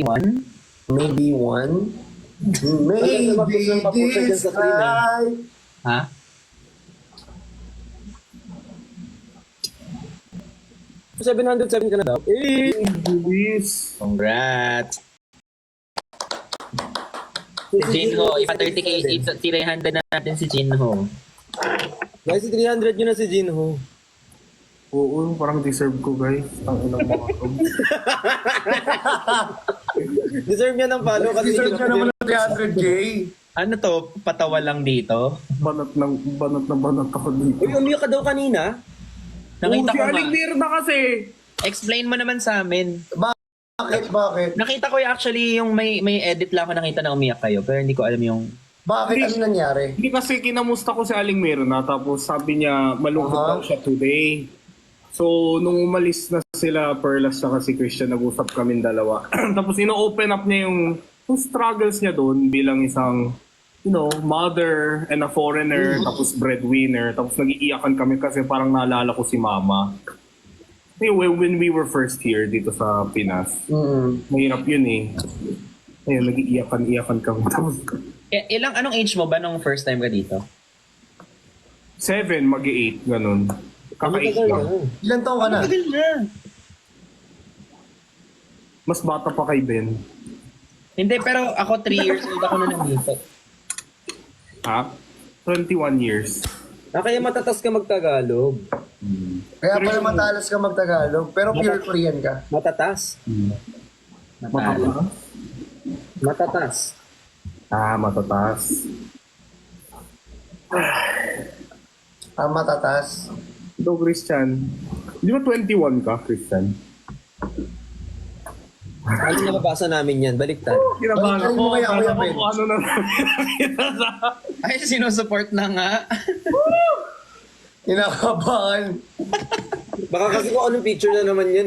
one? Maybe one. Maybe this time. Ha? So, 707 ka na daw. Eh! Bilis. Congrats! Si Jinho, ipa 30k, 300 na natin si Jinho. Guys, 300 yun na si Jinho. Oo, parang deserve ko, guys. Ang ilang mga to. Deserve niya ng follow kasi Deserve niya naman ng 300k. Ano to? Patawa lang dito? Banat na banat ako dito. Uy, umiyak ka daw kanina. Nakita Si ko Aling Mir na kasi. Explain mo naman sa amin. Bakit? Nakita ko actually yung may edit lang ako nakita na umiyak kayo. Pero hindi ko alam yung... Bakit? Ano nangyari? Hindi kasi kinamusta ko si Aling Mir na tapos sabi niya malungkot daw siya today. So, nung umalis na sila, Perlas at si Christian, nag-usap kami dalawa. Tapos ino-open up niya yung struggles niya doon bilang isang, mother and a foreigner, tapos breadwinner. Tapos nag-iiyakan kami kasi parang naalala ko si Mama. Anyway, when we were first here dito sa Pinas, mahirap yun eh. Ayun, nag-iiyakan kami. Tapos, Anong age mo ba nung first time ka dito? 7, mag-8, ganun. Kaka-8 lang. Ilan taon ka na? Tagal na. Mas bata pa kay Ben. Hindi, pero ako 3 years old ako na nandito. Ha? 21 years. Kaya matatas ka magtagalog. Kaya pala matalas ka magtagalog, pero pure Korean ka. Matatas. Matalo. Matatas. Matatas. Matatas. Ito, Christian. Di ba 21 ka, Christian? Ano nababasa namin yan? Baliktad. Kinabahan Balik ako. mo kaya, Kuya Akala Ben. ko ano na nakita. Ay, sinusupport na nga. Kinakabahan. Baka kasi kung anong picture na naman yan.